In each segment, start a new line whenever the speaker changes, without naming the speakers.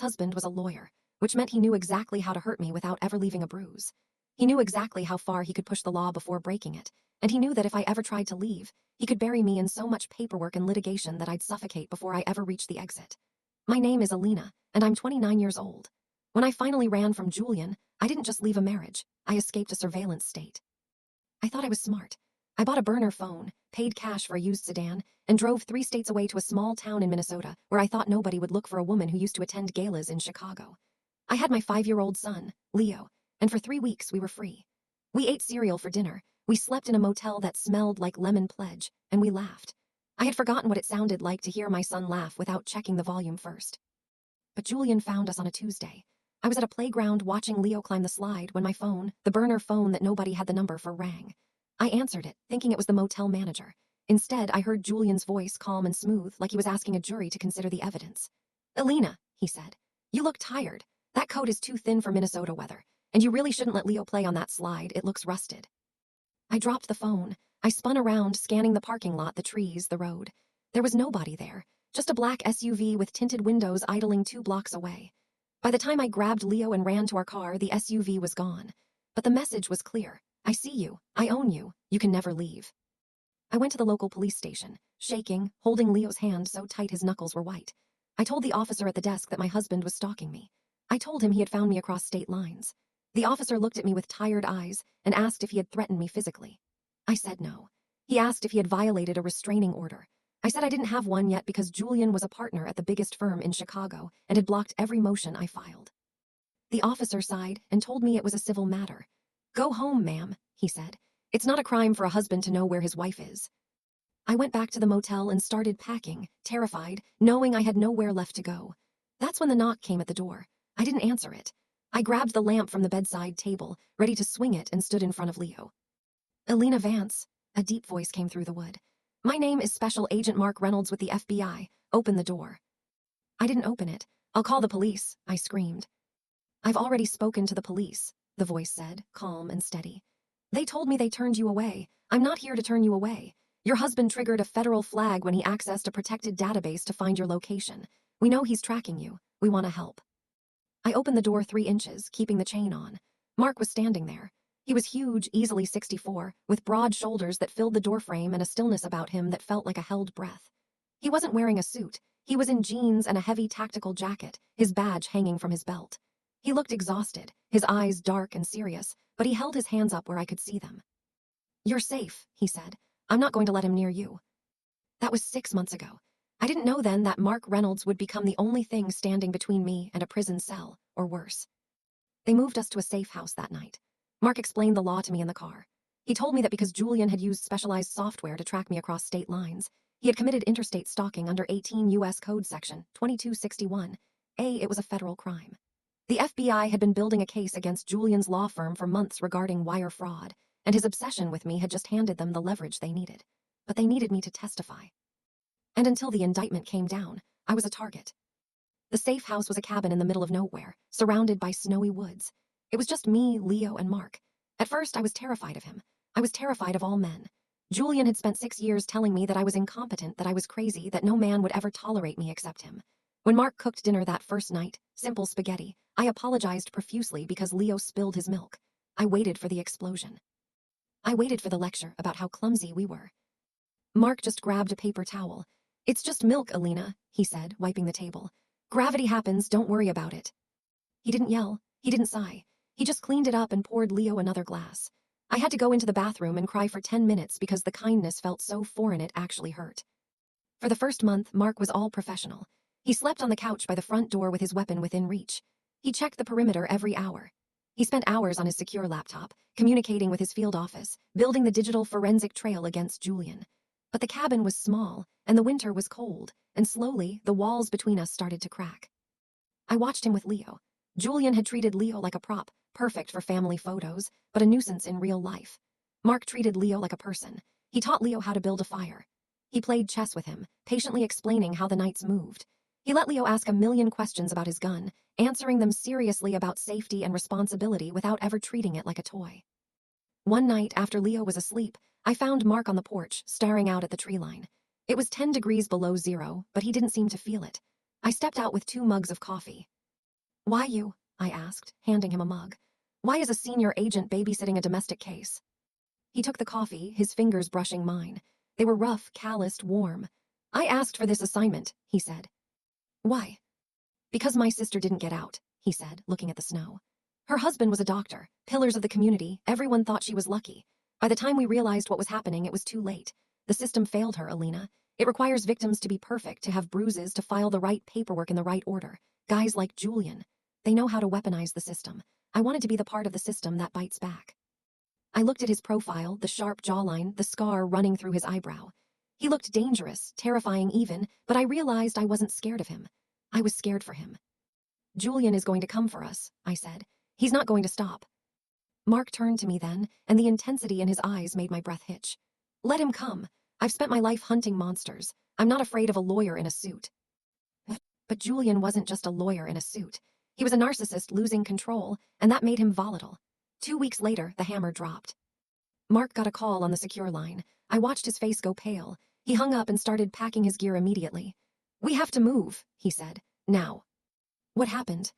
husband was a lawyer, which meant he knew exactly how to hurt me without ever leaving a bruise. He knew exactly how far he could push the law before breaking it, and he knew that if I ever tried to leave, he could bury me in so much paperwork and litigation that I'd suffocate before I ever reached the exit. My name is Alina, and I'm 29 years old. When I finally ran from Julian, I didn't just leave a marriage, I escaped a surveillance state. I thought I was smart. I bought a burner phone, paid cash for a used sedan, and drove 3 states away to a small town in Minnesota where I thought nobody would look for a woman who used to attend galas in Chicago. I had my 5-year-old son, Leo, and for 3 weeks we were free. We ate cereal for dinner, we slept in a motel that smelled like lemon pledge, and we laughed. I had forgotten what it sounded like to hear my son laugh without checking the volume first. But Julian found us on a Tuesday. I was at a playground watching Leo climb the slide when my phone, the burner phone that nobody had the number for, rang. I answered it, thinking it was the motel manager. Instead, I heard Julian's voice, calm and smooth, like he was asking a jury to consider the evidence. "Alina," he said, "you look tired. That coat is too thin for Minnesota weather, and you really shouldn't let Leo play on that slide, it looks rusted." I dropped the phone. I spun around, scanning the parking lot, the trees, the road. There was nobody there, just a black SUV with tinted windows idling 2 blocks away. By the time I grabbed Leo and ran to our car, the SUV was gone. But the message was clear. I see you. I own you. You can never leave. I went to the local police station, shaking, holding Leo's hand so tight his knuckles were white. I told the officer at the desk that my husband was stalking me. I told him he had found me across state lines. The officer looked at me with tired eyes and asked if he had threatened me physically. I said no. He asked if he had violated a restraining order. I said I didn't have one yet because Julian was a partner at the biggest firm in Chicago and had blocked every motion I filed. The officer sighed and told me it was a civil matter. "Go home, ma'am," he said. "It's not a crime for a husband to know where his wife is." I went back to the motel and started packing, terrified, knowing I had nowhere left to go. That's when the knock came at the door. I didn't answer it. I grabbed the lamp from the bedside table, ready to swing it, and stood in front of Leo. "Alina Vance," a deep voice came through the wood. "My name is Special Agent Mark Reynolds with the FBI. Open the door." I didn't open it. "I'll call the police," I screamed. "I've already spoken to the police," the voice said, calm and steady. "They told me they turned you away. I'm not here to turn you away. Your husband triggered a federal flag when he accessed a protected database to find your location. We know he's tracking you. We want to help." I opened the door 3 inches, keeping the chain on. Mark was standing there. He was huge, easily 64, with broad shoulders that filled the doorframe and a stillness about him that felt like a held breath. He wasn't wearing a suit. He was in jeans and a heavy tactical jacket, his badge hanging from his belt. He looked exhausted, his eyes dark and serious, but he held his hands up where I could see them. "You're safe," he said. "I'm not going to let him near you." That was 6 months ago. I didn't know then that Mark Reynolds would become the only thing standing between me and a prison cell, or worse. They moved us to a safe house that night. Mark explained the law to me in the car. He told me that because Julian had used specialized software to track me across state lines, he had committed interstate stalking under 18 U.S. Code Section 2261. It was a federal crime. The FBI had been building a case against Julian's law firm for months regarding wire fraud, and his obsession with me had just handed them the leverage they needed. But they needed me to testify. And until the indictment came down, I was a target. The safe house was a cabin in the middle of nowhere, surrounded by snowy woods. It was just me, Leo, and Mark. At first, I was terrified of him. I was terrified of all men. Julian had spent 6 years telling me that I was incompetent, that I was crazy, that no man would ever tolerate me except him. When Mark cooked dinner that first night, simple spaghetti, I apologized profusely because Leo spilled his milk. I waited for the explosion. I waited for the lecture about how clumsy we were. Mark just grabbed a paper towel. "It's just milk, Alina," he said, wiping the table. "Gravity happens, don't worry about it." He didn't yell. He didn't sigh. He just cleaned it up and poured Leo another glass. I had to go into the bathroom and cry for 10 minutes because the kindness felt so foreign it actually hurt. For the first month, Mark was all professional. He slept on the couch by the front door with his weapon within reach. He checked the perimeter every hour. He spent hours on his secure laptop, communicating with his field office, building the digital forensic trail against Julian. But the cabin was small, and the winter was cold, and slowly, the walls between us started to crack. I watched him with Leo. Julian had treated Leo like a prop, perfect for family photos, but a nuisance in real life. Mark treated Leo like a person. He taught Leo how to build a fire. He played chess with him, patiently explaining how the knights moved. He let Leo ask a million questions about his gun, answering them seriously about safety and responsibility without ever treating it like a toy. One night, after Leo was asleep, I found Mark on the porch, staring out at the tree line. It was 10 degrees below zero, but he didn't seem to feel it. I stepped out with 2 mugs of coffee. Why you? I asked, handing him a mug. Why is a senior agent babysitting a domestic case? He took the coffee, his fingers brushing mine. They were rough, calloused, warm. I asked for this assignment, he said. Why? Because my sister didn't get out, he said, looking at the snow. Her husband was a doctor, pillars of the community, everyone thought she was lucky. By the time we realized what was happening, it was too late. The system failed her, Alina. It requires victims to be perfect, to have bruises, to file the right paperwork in the right order. Guys like Julian. They know how to weaponize the system. I wanted to be the part of the system that bites back. I looked at his profile, the sharp jawline, the scar running through his eyebrow. He looked dangerous, terrifying even, but I realized I wasn't scared of him. I was scared for him. Julian is going to come for us, I said. He's not going to stop. Mark turned to me then, and the intensity in his eyes made my breath hitch. Let him come. I've spent my life hunting monsters. I'm not afraid of a lawyer in a suit. But Julian wasn't just a lawyer in a suit. He was a narcissist losing control, and that made him volatile. 2 weeks later, the hammer dropped. Mark got a call on the secure line. I watched his face go pale. He hung up and started packing his gear immediately. We have to move, he said. Now. What happened?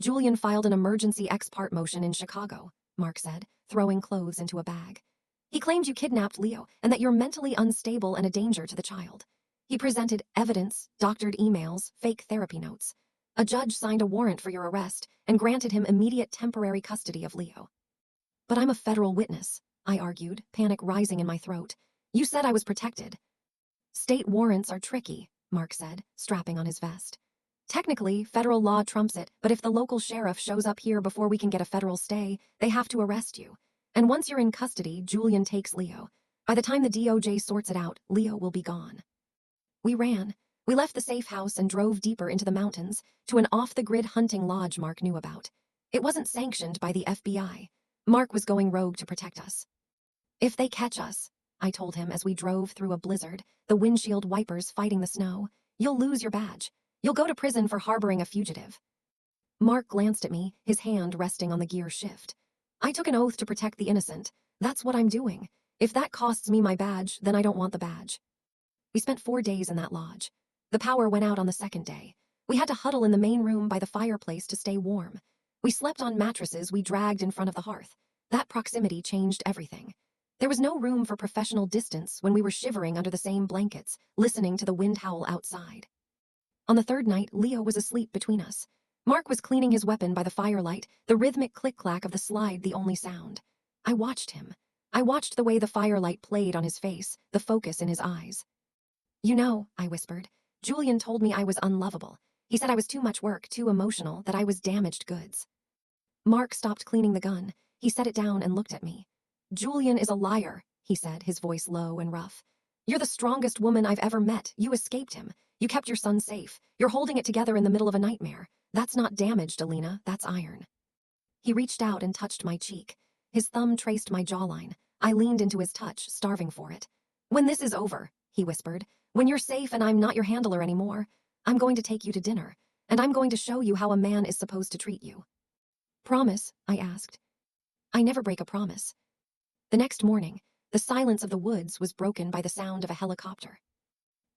Julian filed an emergency ex parte motion in Chicago, Mark said, throwing clothes into a bag. He claimed you kidnapped Leo and that you're mentally unstable and a danger to the child. He presented evidence, doctored emails, fake therapy notes. A judge signed a warrant for your arrest and granted him immediate temporary custody of Leo. But I'm a federal witness, I argued, panic rising in my throat. You said I was protected. State warrants are tricky, Mark said, strapping on his vest. Technically, federal law trumps it, but if the local sheriff shows up here before we can get a federal stay, they have to arrest you. And once you're in custody, Julian takes Leo. By the time the DOJ sorts it out, Leo will be gone. We ran. We left the safe house and drove deeper into the mountains to an off-the-grid hunting lodge Mark knew about. It wasn't sanctioned by the FBI. Mark was going rogue to protect us. If they catch us, I told him as we drove through a blizzard, the windshield wipers fighting the snow, you'll lose your badge. You'll go to prison for harboring a fugitive. Mark glanced at me, his hand resting on the gear shift. I took an oath to protect the innocent. That's what I'm doing. If that costs me my badge, then I don't want the badge. We spent 4 days in that lodge. The power went out on the second day. We had to huddle in the main room by the fireplace to stay warm. We slept on mattresses we dragged in front of the hearth. That proximity changed everything. There was no room for professional distance when we were shivering under the same blankets, listening to the wind howl outside. On the third night, Leo was asleep between us. Mark was cleaning his weapon by the firelight, the rhythmic click-clack of the slide the only sound. I watched him. I watched the way the firelight played on his face, the focus in his eyes. You know, I whispered, Julian told me I was unlovable. He said I was too much work, too emotional, that I was damaged goods. Mark stopped cleaning the gun. He set it down and looked at me. Julian is a liar, he said, his voice low and rough. You're the strongest woman I've ever met. You escaped him. You kept your son safe. You're holding it together in the middle of a nightmare. That's not damaged, Alina. That's iron. He reached out and touched my cheek. His thumb traced my jawline. I leaned into his touch, starving for it. When this is over, he whispered, when you're safe and I'm not your handler anymore, I'm going to take you to dinner, and I'm going to show you how a man is supposed to treat you. Promise? I asked. I never break a promise. The next morning, the silence of the woods was broken by the sound of a helicopter.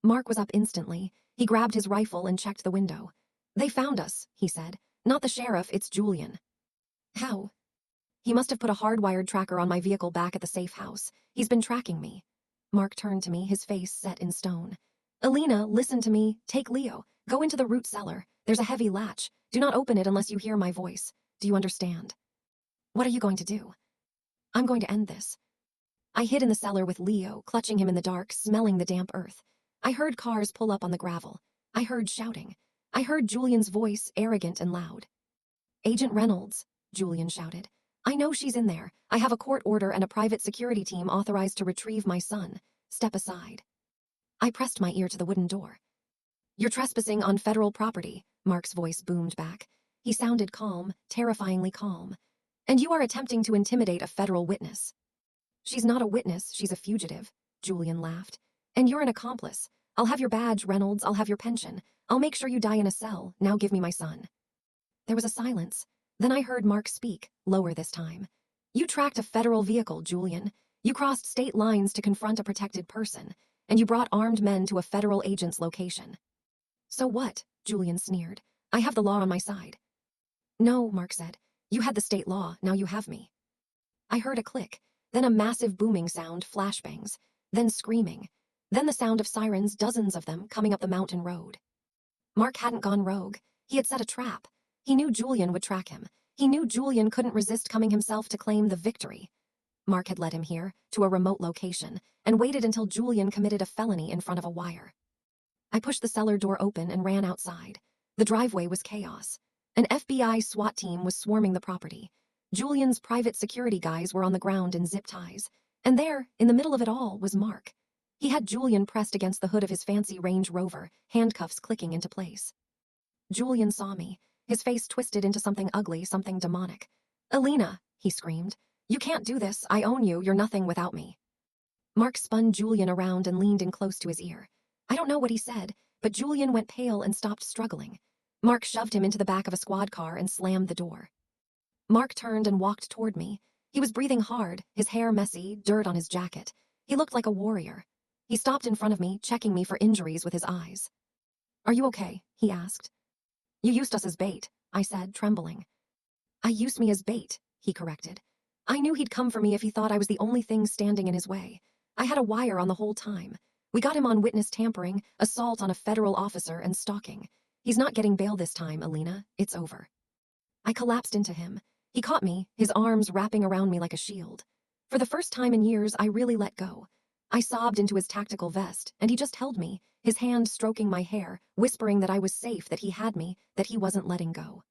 Mark was up instantly. He grabbed his rifle and checked the window. They found us, he said. Not the sheriff, it's Julian. How? He must have put a hardwired tracker on my vehicle back at the safe house. He's been tracking me. Mark turned to me, his face set in stone. Alina, listen to me. Take Leo. Go into the root cellar. There's a heavy latch. Do not open it unless you hear my voice. Do you understand? What are you going to do? I'm going to end this. I hid in the cellar with Leo, clutching him in the dark, smelling the damp earth. I heard cars pull up on the gravel. I heard shouting. I heard Julian's voice, arrogant and loud. Agent Reynolds, Julian shouted. I know she's in there. I have a court order and a private security team authorized to retrieve my son. Step aside. I pressed my ear to the wooden door. You're trespassing on federal property, Mark's voice boomed back. He sounded calm, terrifyingly calm. And you are attempting to intimidate a federal witness. She's not a witness, she's a fugitive, Julian laughed. And you're an accomplice. I'll have your badge, Reynolds, I'll have your pension. I'll make sure you die in a cell. Now give me my son. There was a silence. Then I heard Mark speak, lower this time. You tracked a federal vehicle, Julian. You crossed state lines to confront a protected person, and you brought armed men to a federal agent's location. So what? Julian sneered. I have the law on my side. No, Mark said. You had the state law, now you have me. I heard a click, then a massive booming sound, flashbangs, then screaming, then the sound of sirens, dozens of them, coming up the mountain road. Mark hadn't gone rogue. He had set a trap. He knew Julian would track him. He knew Julian couldn't resist coming himself to claim the victory. Mark had led him here, to a remote location, and waited until Julian committed a felony in front of a wire. I pushed the cellar door open and ran outside. The driveway was chaos. An FBI SWAT team was swarming the property. Julian's private security guys were on the ground in zip ties. And there, in the middle of it all, was Mark. He had Julian pressed against the hood of his fancy Range Rover, handcuffs clicking into place. Julian saw me, his face twisted into something ugly, something demonic. "Alina," he screamed. "You can't do this. I own you. You're nothing without me." Mark spun Julian around and leaned in close to his ear. I don't know what he said, but Julian went pale and stopped struggling. Mark shoved him into the back of a squad car and slammed the door. Mark turned and walked toward me. He was breathing hard, his hair messy, dirt on his jacket. He looked like a warrior. He stopped in front of me, checking me for injuries with his eyes. "Are you okay?" he asked. "You used us as bait," I said, trembling. "I used me as bait," he corrected. I knew he'd come for me if he thought I was the only thing standing in his way. I had a wire on the whole time. We got him on witness tampering, assault on a federal officer, and stalking. He's not getting bail this time, Alina. It's over. I collapsed into him. He caught me, his arms wrapping around me like a shield. For the first time in years, I really let go. I sobbed into his tactical vest, and he just held me, his hand stroking my hair, whispering that I was safe, that he had me, that he wasn't letting go.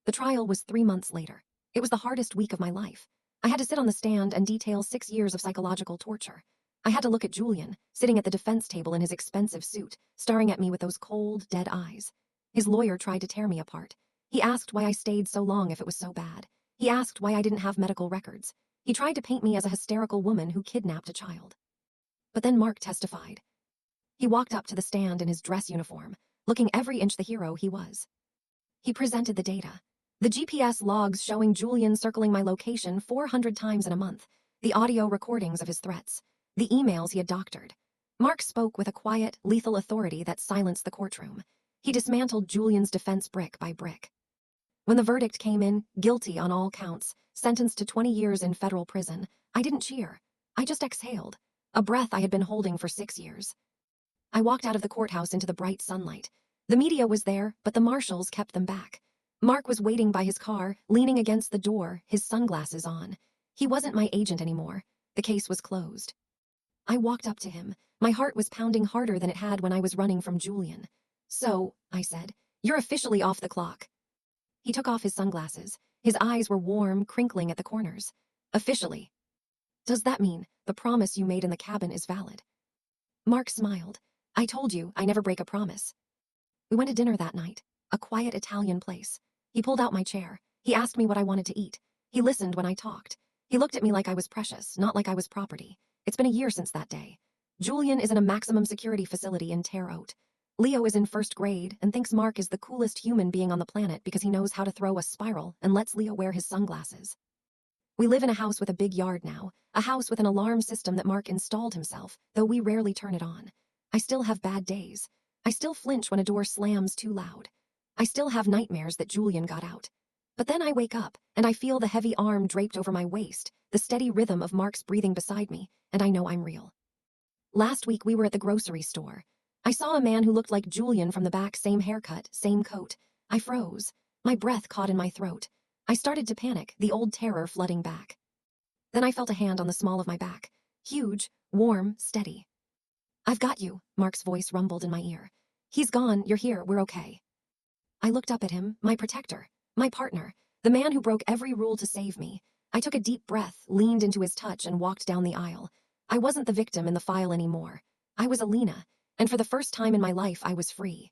The trial was 3 months later. It was the hardest week of my life. I had to sit on the stand and detail 6 years of psychological torture. I had to look at Julian, sitting at the defense table in his expensive suit, staring at me with those cold, dead eyes. His lawyer tried to tear me apart. He asked why I stayed so long if it was so bad. He asked why I didn't have medical records. He tried to paint me as a hysterical woman who kidnapped a child. But then Mark testified. He walked up to the stand in his dress uniform, looking every inch the hero he was. He presented the data. The GPS logs showing Julian circling my location 400 times in a month, the audio recordings of his threats, the emails he had doctored. Mark spoke with a quiet, lethal authority that silenced the courtroom. He dismantled Julian's defense brick by brick. When the verdict came in, guilty on all counts, sentenced to 20 years in federal prison, I didn't cheer. I just exhaled, a breath I had been holding for 6 years. I walked out of the courthouse into the bright sunlight. The media was there, but the marshals kept them back. Mark was waiting by his car, leaning against the door, his sunglasses on. He wasn't my agent anymore. The case was closed. I walked up to him. My heart was pounding harder than it had when I was running from Julian. "So," I said, "you're officially off the clock." He took off his sunglasses. His eyes were warm, crinkling at the corners. "Officially. Does that mean the promise you made in the cabin is valid?" Mark smiled. "I told you I never break a promise." We went to dinner that night, a quiet Italian place. He pulled out my chair. He asked me what I wanted to eat. He listened when I talked. He looked at me like I was precious, not like I was property. It's been a year since that day. Julian is in a maximum security facility in Terre Haute. Leo is in 1st grade and thinks Mark is the coolest human being on the planet because he knows how to throw a spiral and lets Leo wear his sunglasses. We live in a house with a big yard now, a house with an alarm system that Mark installed himself, though we rarely turn it on. I still have bad days. I still flinch when a door slams too loud. I still have nightmares that Julian got out. But then I wake up, and I feel the heavy arm draped over my waist, the steady rhythm of Mark's breathing beside me, and I know I'm real. Last week we were at the grocery store. I saw a man who looked like Julian from the back, same haircut, same coat. I froze. My breath caught in my throat. I started to panic, the old terror flooding back. Then I felt a hand on the small of my back. Huge, warm, steady. "I've got you," Mark's voice rumbled in my ear. "He's gone, you're here, we're okay." I looked up at him, my protector, my partner, the man who broke every rule to save me. I took a deep breath, leaned into his touch, and walked down the aisle. I wasn't the victim in the file anymore. I was Alina, and for the first time in my life I was free.